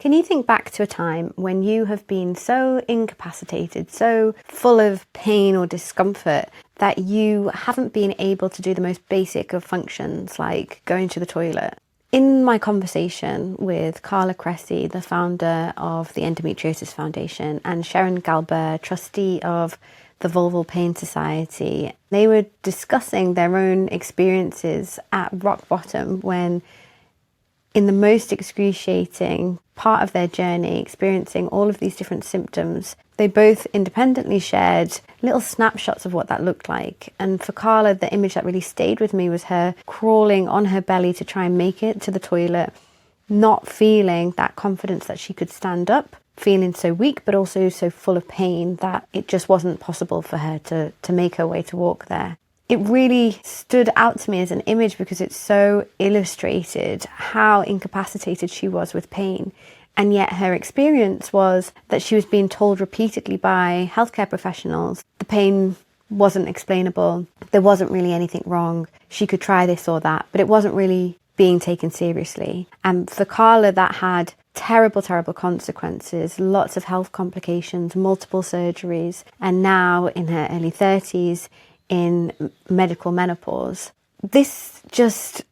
Can you think back to a time when you have been so incapacitated, so full of pain or discomfort that you haven't been able to do the most basic of functions like going to the toilet? In my conversation with Carla Cressy, the founder of the Endometriosis Foundation, and Sheren Gaulbert, trustee of the Vulval Pain Society, they were discussing their own experiences at rock bottom when, in the most excruciating part of their journey, experiencing all of these different symptoms, they both independently shared little snapshots of what that looked like. And for Carla, the image that really stayed with me was her crawling on her belly to try and make it to the toilet, not feeling that confidence that she could stand up, feeling so weak, but also so full of pain that it just wasn't possible for her to make her way to walk there. It really stood out to me as an image because it so illustrated how incapacitated she was with pain. And yet her experience was that she was being told repeatedly by healthcare professionals the pain wasn't explainable, there wasn't really anything wrong, she could try this or that, but it wasn't really being taken seriously. And for Carla, that had terrible, terrible consequences, lots of health complications, multiple surgeries, and now in her early 30s, in medical menopause. This just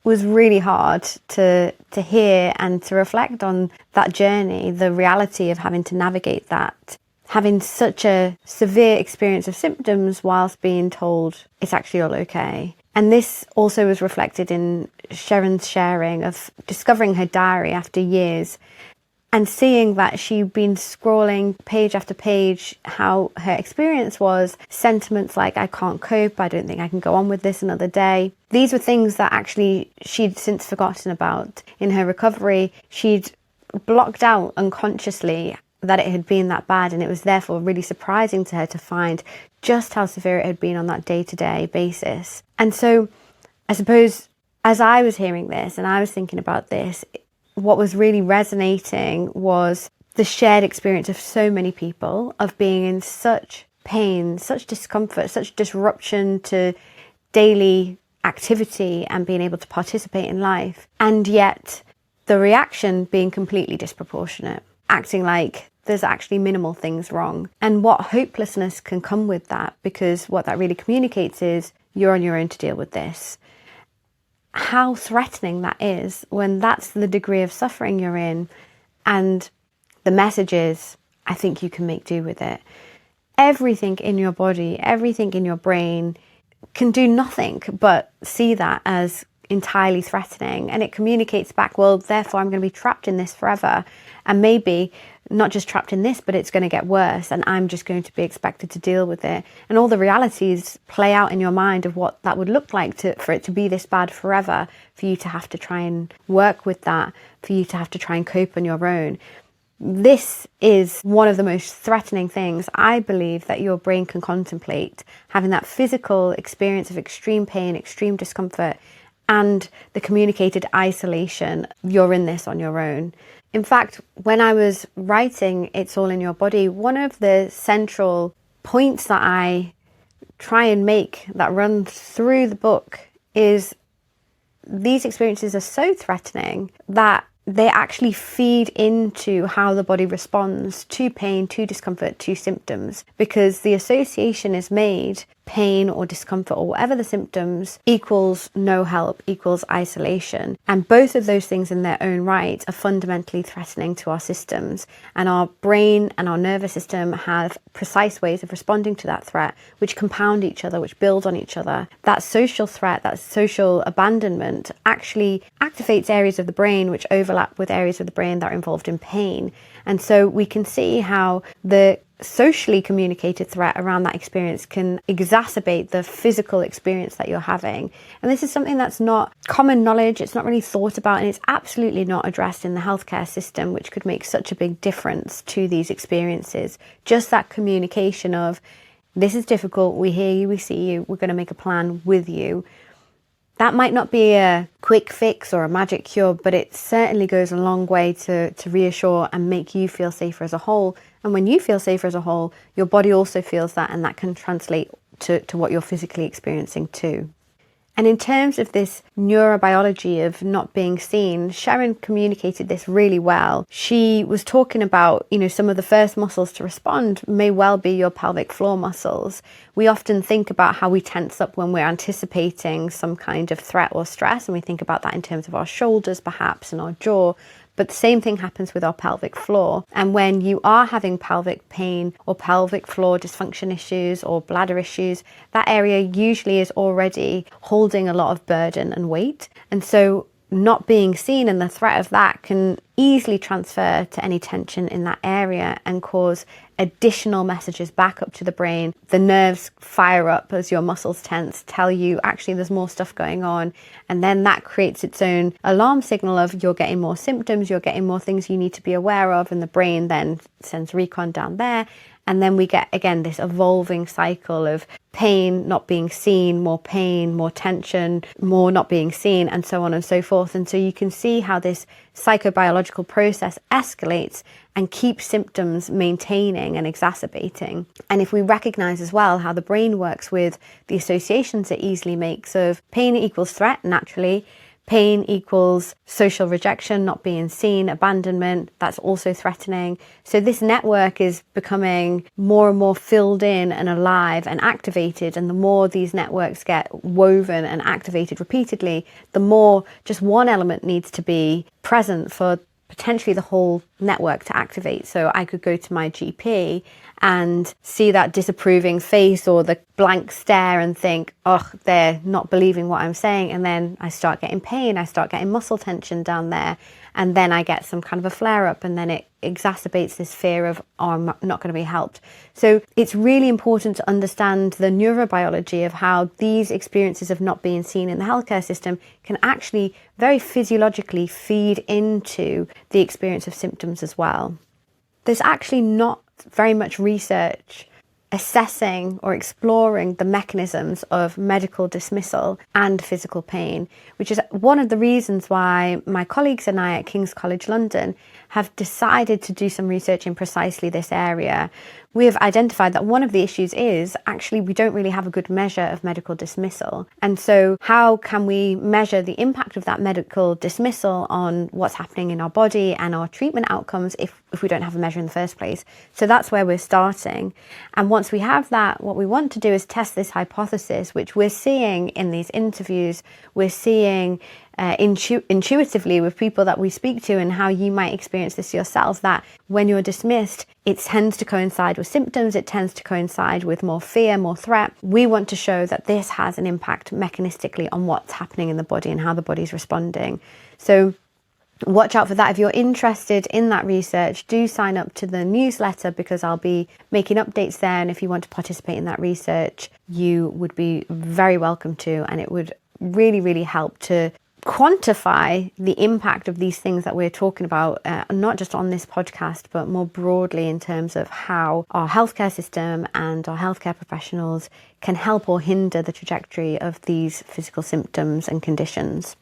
was really hard to hear and to reflect on that journey, the reality of having to navigate that, having such a severe experience of symptoms whilst being told it's actually all okay. And this also was reflected in Sheren's sharing of discovering her diary after years and seeing that she'd been scrolling page after page how her experience was, sentiments like, I can't cope, I don't think I can go on with this another day. These were things that actually she'd since forgotten about. In her recovery, she'd blocked out unconsciously that it had been that bad, and it was therefore really surprising to her to find just how severe it had been on that day-to-day basis. And so I suppose as I was hearing this and I was thinking about this, what was really resonating was the shared experience of so many people of being in such pain, such discomfort, such disruption to daily activity and being able to participate in life. And yet the reaction being completely disproportionate, acting like there's actually minimal things wrong. And what hopelessness can come with that, because what that really communicates is you're on your own to deal with this. How threatening that is when that's the degree of suffering you're in, and the message is, I think you can make do with it. Everything in your body, everything in your brain can do nothing but see that as entirely threatening, and it communicates back, well, therefore I'm going to be trapped in this forever, and maybe not just trapped in this, but it's going to get worse, and I'm just going to be expected to deal with it. And all the realities play out in your mind of what that would look like for it to be this bad forever, for you to have to try and work with that, for you to have to try and cope on your own. This is one of the most threatening things I believe that your brain can contemplate, having that physical experience of extreme pain, extreme discomfort, and the communicated isolation. You're in this on your own. In fact, when I was writing It's All in Your Body, one of the central points that I try and make that run through the book is these experiences are so threatening that they actually feed into how the body responds to pain, to discomfort, to symptoms, because the association is made, pain or discomfort or whatever the symptoms equals no help, equals isolation. And both of those things in their own right are fundamentally threatening to our systems. And our brain and our nervous system have precise ways of responding to that threat, which compound each other, which build on each other. That social threat, that social abandonment actually activates areas of the brain which overlap with areas of the brain that are involved in pain. And so we can see how the socially communicated threat around that experience can exacerbate the physical experience that you're having. And this is something that's not common knowledge, it's not really thought about, and it's absolutely not addressed in the healthcare system, which could make such a big difference to these experiences. Just that communication of, this is difficult, we hear you, we see you, we're going to make a plan with you. That might not be a quick fix or a magic cure, but it certainly goes a long way to reassure and make you feel safer as a whole. And when you feel safer as a whole, your body also feels that, and that can translate to what you're physically experiencing too. And in terms of this neurobiology of not being seen, Sheren communicated this really well. She was talking about, some of the first muscles to respond may well be your pelvic floor muscles. We often think about how we tense up when we're anticipating some kind of threat or stress, and we think about that in terms of our shoulders perhaps and our jaw. But the same thing happens with our pelvic floor. And when you are having pelvic pain or pelvic floor dysfunction issues or bladder issues, that area usually is already holding a lot of burden and weight. And so not being seen and the threat of that can easily transfer to any tension in that area and cause additional messages back up to the brain. The nerves fire up as your muscles tense, tell you actually there's more stuff going on. And then that creates its own alarm signal of you're getting more symptoms, you're getting more things you need to be aware of. And the brain then sends recon down there. And then we get, again, this evolving cycle of pain, not being seen, more pain, more tension, more not being seen, and so on and so forth. And so you can see how this psychobiological process escalates and keeps symptoms maintaining and exacerbating. And if we recognize as well how the brain works with the associations it easily makes of pain equals threat, naturally, pain equals social rejection, not being seen, abandonment, that's also threatening. So this network is becoming more and more filled in and alive and activated. And the more these networks get woven and activated repeatedly, the more just one element needs to be present for potentially the whole network to activate. So I could go to my GP and see that disapproving face or the blank stare and think, oh, they're not believing what I'm saying. And then I start getting pain, I start getting muscle tension down there. And then I get some kind of a flare up, and then it exacerbates this fear of, oh, I'm not going to be helped. So it's really important to understand the neurobiology of how these experiences of not being seen in the healthcare system can actually very physiologically feed into the experience of symptoms as well. There's actually not very much research assessing or exploring the mechanisms of medical dismissal and physical pain, which is one of the reasons why my colleagues and I at King's College London have decided to do some research in precisely this area. We have identified that one of the issues is actually we don't really have a good measure of medical dismissal. And so how can we measure the impact of that medical dismissal on what's happening in our body and our treatment outcomes if we don't have a measure in the first place? So that's where we're starting. And once we have that, what we want to do is test this hypothesis, which we're seeing in these interviews, we're seeing intuitively with people that we speak to, and how you might experience this yourself, that when you're dismissed, it tends to coincide with symptoms, it tends to coincide with more fear, more threat. We want to show that this has an impact mechanistically on what's happening in the body and how the body's responding. So watch out for that. If you're interested in that research, do sign up to the newsletter, because I'll be making updates there. And if you want to participate in that research, you would be very welcome to, and it would really, really help to quantify the impact of these things that we're talking about, not just on this podcast, but more broadly in terms of how our healthcare system and our healthcare professionals can help or hinder the trajectory of these physical symptoms and conditions.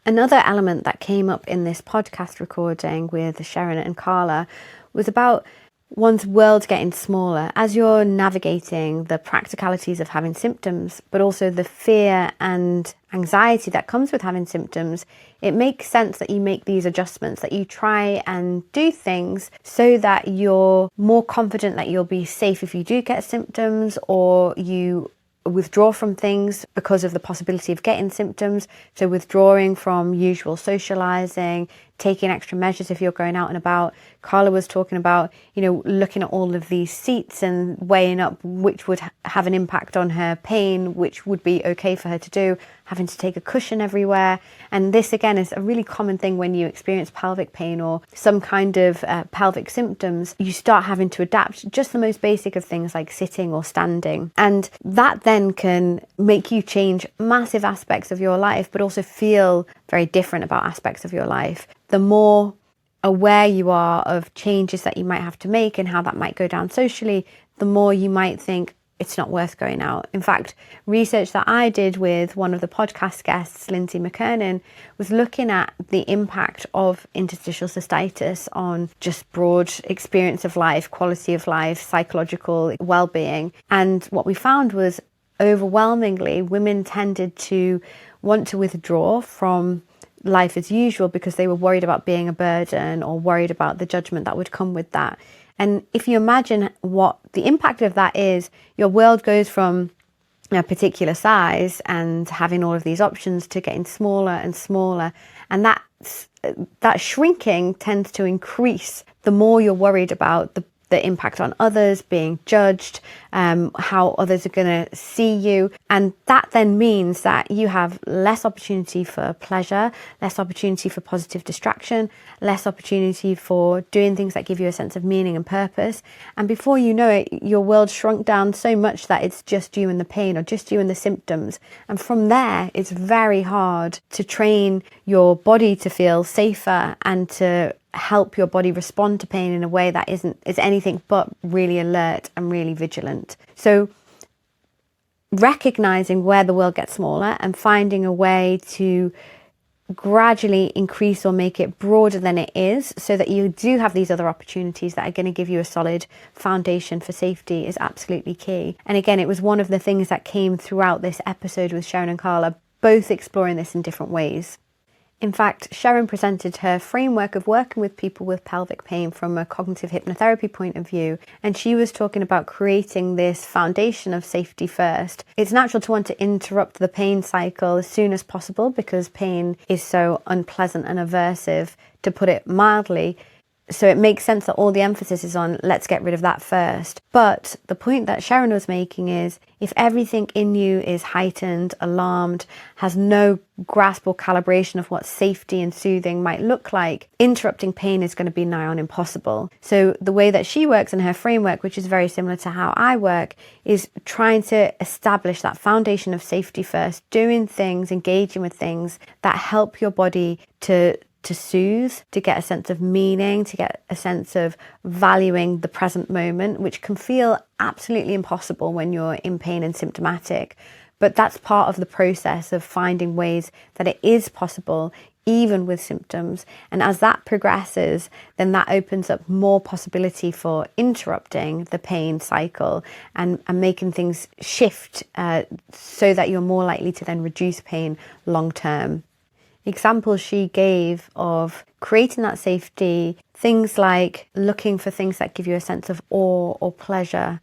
Another element that came up in this podcast recording with Sheren and Carla was about one's world getting smaller as you're navigating the practicalities of having symptoms, but also the fear and anxiety that comes with having symptoms. It makes sense that you make these adjustments, that you try and do things so that you're more confident that you'll be safe if you do get symptoms, or you withdraw from things because of the possibility of getting symptoms. So withdrawing from usual socializing, taking extra measures if you're going out and about. Carla was talking about, looking at all of these seats and weighing up which would have an impact on her pain, which would be okay for her to do, having to take a cushion everywhere. And this, again, is a really common thing when you experience pelvic pain or some kind of pelvic symptoms. You start having to adapt just the most basic of things like sitting or standing. And that then can make you change massive aspects of your life, but also feel very different about aspects of your life. The more aware you are of changes that you might have to make and how that might go down socially, the more you might think it's not worth going out. In fact, research that I did with one of the podcast guests, Lindsay McKernan, was looking at the impact of interstitial cystitis on just broad experience of life, quality of life, psychological well-being. And what we found was overwhelmingly women tended to want to withdraw from life as usual because they were worried about being a burden or worried about the judgment that would come with that. And if you imagine what the impact of that is, your world goes from a particular size and having all of these options to getting smaller and smaller. And that shrinking tends to increase the more you're worried about the impact on others, being judged, how others are going to see you. And that then means that you have less opportunity for pleasure, less opportunity for positive distraction, less opportunity for doing things that give you a sense of meaning and purpose. And before you know it, your world shrunk down so much that it's just you and the pain or just you and the symptoms. And from there, it's very hard to train your body to feel safer and to help your body respond to pain in a way that is anything but really alert and really vigilant. So recognizing where the world gets smaller and finding a way to gradually increase or make it broader than it is so that you do have these other opportunities that are going to give you a solid foundation for safety is absolutely key. And again, it was one of the things that came throughout this episode with Sheren and Carla, both exploring this in different ways. In fact, Sheren presented her framework of working with people with pelvic pain from a cognitive hypnotherapy point of view, and she was talking about creating this foundation of safety first. It's natural to want to interrupt the pain cycle as soon as possible because pain is so unpleasant and aversive, to put it mildly. So it makes sense that all the emphasis is on let's get rid of that first. But the point that Sheren was making is if everything in you is heightened, alarmed, has no grasp or calibration of what safety and soothing might look like, interrupting pain is going to be nigh on impossible. So the way that she works in her framework, which is very similar to how I work, is trying to establish that foundation of safety first, doing things, engaging with things that help your body to soothe, to get a sense of meaning, to get a sense of valuing the present moment, which can feel absolutely impossible when you're in pain and symptomatic. But that's part of the process of finding ways that it is possible, even with symptoms. And as that progresses, then that opens up more possibility for interrupting the pain cycle and making things shift so that you're more likely to then reduce pain long term. Examples she gave of creating that safety, things like looking for things that give you a sense of awe or pleasure.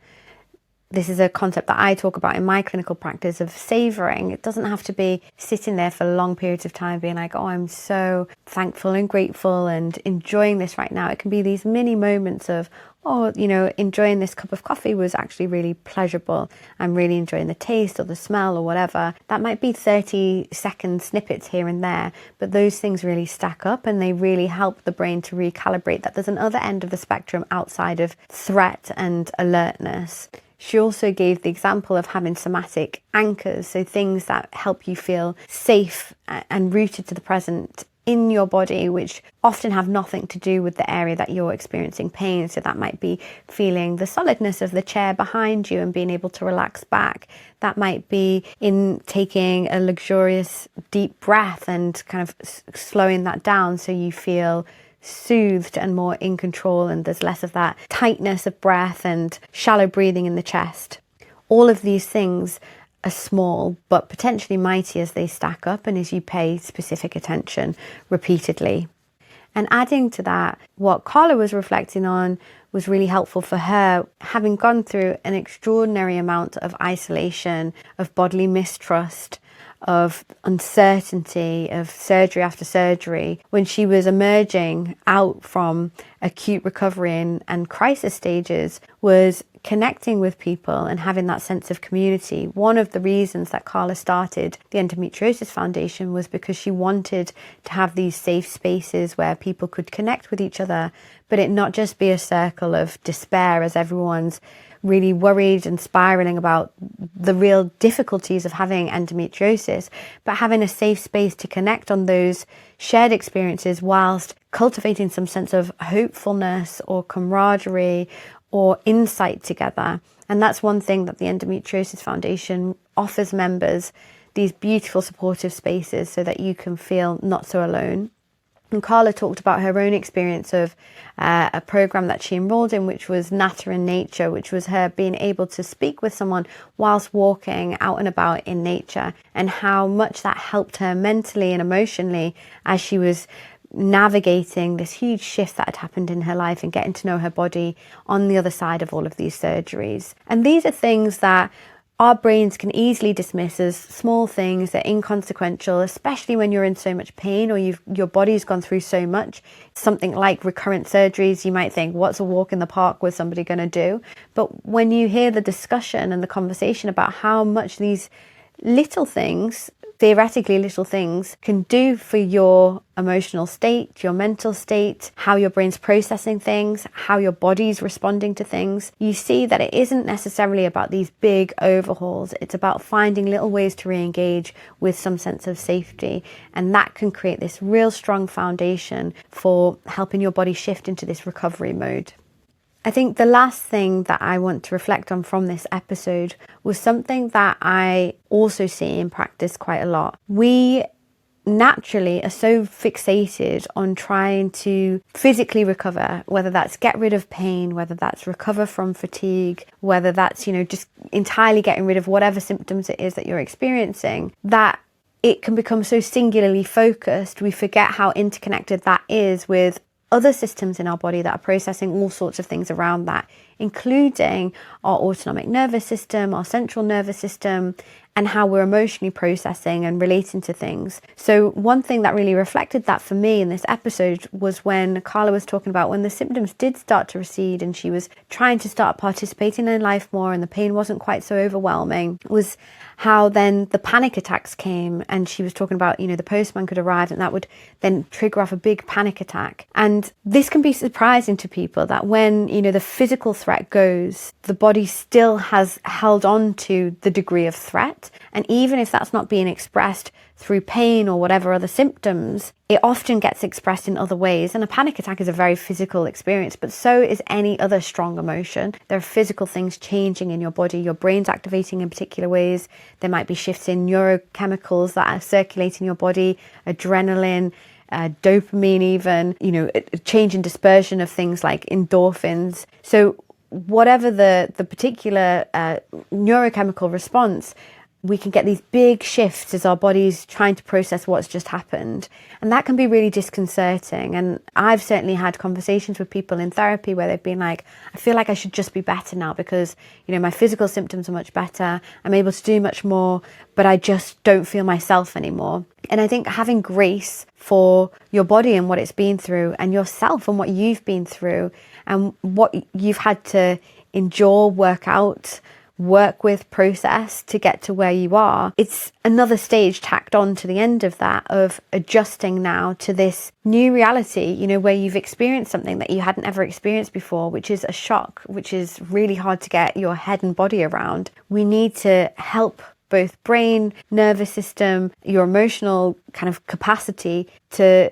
This is a concept that I talk about in my clinical practice of savouring. It doesn't have to be sitting there for long periods of time being like, oh, I'm so thankful and grateful and enjoying this right now. It can be these mini moments of, oh, you know, enjoying this cup of coffee was actually really pleasurable. I'm really enjoying the taste or the smell or whatever. That might be 30-second snippets here and there, but those things really stack up and they really help the brain to recalibrate that there's another end of the spectrum outside of threat and alertness. She also gave the example of having somatic anchors, so things that help you feel safe and rooted to the present in your body, which often have nothing to do with the area that you're experiencing pain. So that might be feeling the solidness of the chair behind you and being able to relax back. That might be in taking a luxurious deep breath and kind of slowing that down so you feel soothed and more in control and there's less of that tightness of breath and shallow breathing in the chest. All of these things are small but potentially mighty as they stack up and as you pay specific attention repeatedly. And adding to that, what Carla was reflecting on was really helpful for her, having gone through an extraordinary amount of isolation, of bodily mistrust, of uncertainty, of surgery after surgery. When she was emerging out from acute recovery and crisis stages, was connecting with people and having that sense of community. One of the reasons that Carla started the Endometriosis Foundation was because she wanted to have these safe spaces where people could connect with each other, but it not just be a circle of despair as everyone's really worried and spiraling about the real difficulties of having endometriosis, but having a safe space to connect on those shared experiences whilst cultivating some sense of hopefulness or camaraderie or insight together. And that's one thing that the Endometriosis Foundation offers members, these beautiful supportive spaces so that you can feel not so alone. And Carla talked about her own experience of a program that she enrolled in, which was Natter in Nature, which was her being able to speak with someone whilst walking out and about in nature, and how much that helped her mentally and emotionally as she was navigating this huge shift that had happened in her life and getting to know her body on the other side of all of these surgeries. And these are things that our brains can easily dismiss as small things, they're inconsequential, especially when you're in so much pain or your body's gone through so much. Something like recurrent surgeries, you might think, what's a walk in the park with somebody going to do? But when you hear the discussion and the conversation about how much these little things, theoretically little things, can do for your emotional state, your mental state, how your brain's processing things, how your body's responding to things, you see that it isn't necessarily about these big overhauls. It's about finding little ways to re-engage with some sense of safety. And that can create this real strong foundation for helping your body shift into this recovery mode. I think the last thing that I want to reflect on from this episode was something that I also see in practice quite a lot. We naturally are so fixated on trying to physically recover, whether that's get rid of pain, whether that's recover from fatigue, whether that's, just entirely getting rid of whatever symptoms it is that you're experiencing, that it can become so singularly focused, we forget how interconnected that is with other systems in our body that are processing all sorts of things around that, including our autonomic nervous system, our central nervous system, and how we're emotionally processing and relating to things. So one thing that really reflected that for me in this episode was when Carla was talking about when the symptoms did start to recede and she was trying to start participating in life more and the pain wasn't quite so overwhelming, was how then the panic attacks came, and she was talking about, the postman could arrive and that would then trigger off a big panic attack. And this can be surprising to people that when, the physical threat goes, the body still has held on to the degree of threat. And even if that's not being expressed through pain or whatever other symptoms, it often gets expressed in other ways. And a panic attack is a very physical experience, but so is any other strong emotion. There are physical things changing in your body. Your brain's activating in particular ways. There might be shifts in neurochemicals that are circulating your body, adrenaline, dopamine even, a change in dispersion of things like endorphins. So whatever the particular neurochemical response, we can get these big shifts as our body's trying to process what's just happened. And that can be really disconcerting. And I've certainly had conversations with people in therapy where they've been like, I feel like I should just be better now because, my physical symptoms are much better. I'm able to do much more, but I just don't feel myself anymore. And I think having grace for your body and what it's been through, and yourself and what you've been through, and what you've had to endure, work out, work with, process to get to where you are, it's another stage tacked on to the end of that, of adjusting now to this new reality, where you've experienced something that you hadn't ever experienced before, which is a shock, which is really hard to get your head and body around. We need to help both brain, nervous system, your emotional kind of capacity to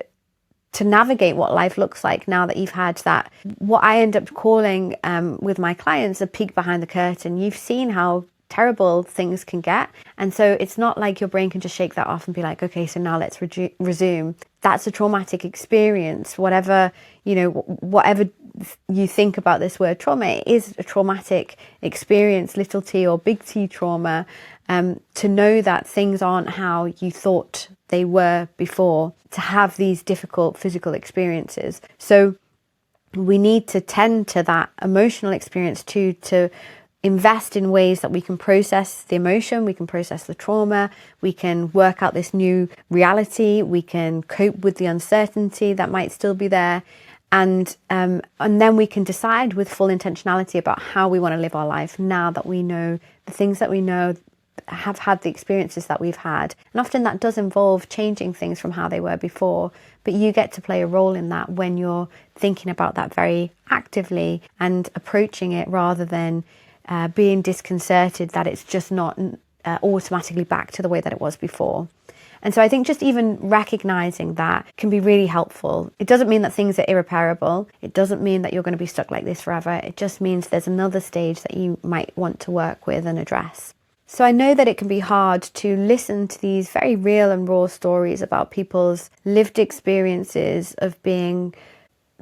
navigate what life looks like now that you've had that, what I end up calling with my clients, a peek behind the curtain. You've seen how terrible things can get. And so it's not like your brain can just shake that off and be like, okay, so now let's resume. That's a traumatic experience. Whatever you think about this word trauma, it is a traumatic experience, little t or big T trauma. To know that things aren't how you thought they were before, to have these difficult physical experiences. So we need to tend to that emotional experience too, to invest in ways that we can process the emotion, we can process the trauma, we can work out this new reality, we can cope with the uncertainty that might still be there. And then we can decide with full intentionality about how we want to live our life now that we know the things that we know, have had the experiences that we've had. And often that does involve changing things from how they were before, but you get to play a role in that when you're thinking about that very actively and approaching it rather than being disconcerted that it's just not automatically back to the way that it was before. And so I think just even recognizing that can be really helpful. It doesn't mean that things are irreparable. It doesn't mean that you're going to be stuck like this forever. It just means there's another stage that you might want to work with and address. So I know that it can be hard to listen to these very real and raw stories about people's lived experiences of being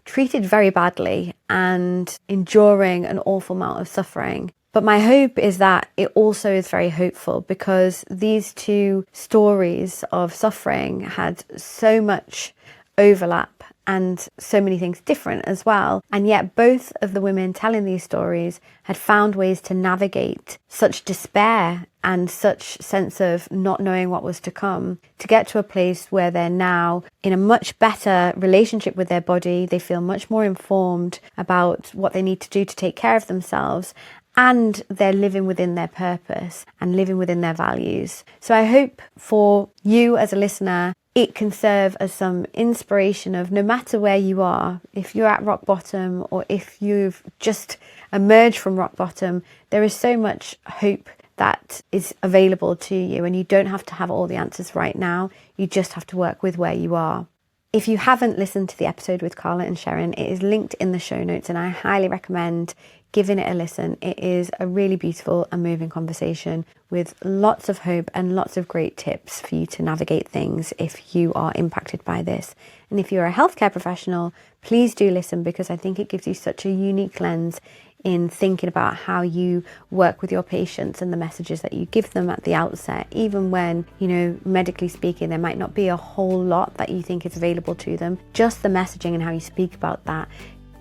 treated very badly and enduring an awful amount of suffering. But my hope is that it also is very hopeful, because these two stories of suffering had so much overlap and so many things different as well. And yet both of the women telling these stories had found ways to navigate such despair and such sense of not knowing what was to come, to get to a place where they're now in a much better relationship with their body. They feel much more informed about what they need to do to take care of themselves, and they're living within their purpose and living within their values. So I hope for you as a listener, it can serve as some inspiration of, no matter where you are, if you're at rock bottom or if you've just emerged from rock bottom, there is so much hope that is available to you, and you don't have to have all the answers right now. You just have to work with where you are. If you haven't listened to the episode with Carla and Sheren, it is linked in the show notes, and I highly recommend giving it a listen. It is a really beautiful and moving conversation with lots of hope and lots of great tips for you to navigate things if you are impacted by this. And if you're a healthcare professional, please do listen, because I think it gives you such a unique lens in thinking about how you work with your patients and the messages that you give them at the outset, even when, medically speaking, there might not be a whole lot that you think is available to them. Just the messaging and how you speak about that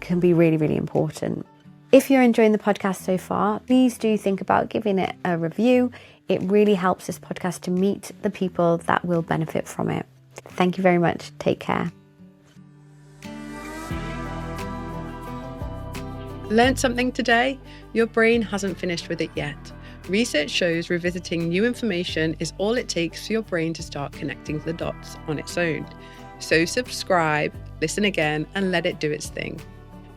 can be really, really important. If you're enjoying the podcast so far, please do think about giving it a review. It really helps this podcast to meet the people that will benefit from it. Thank you very much. Take care. Learned something today? Your brain hasn't finished with it yet. Research shows revisiting new information is all it takes for your brain to start connecting the dots on its own. So subscribe, listen again, and let it do its thing.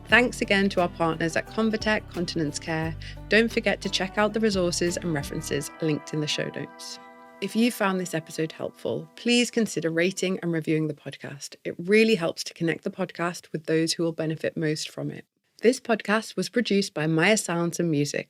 Thanks again to our partners at Convatec Continence Care. Don't forget to check out the resources and references linked in the show notes. If you found this episode helpful, please consider rating and reviewing the podcast. It really helps to connect the podcast with those who will benefit most from it. This podcast was produced by Maya Sounds and Music.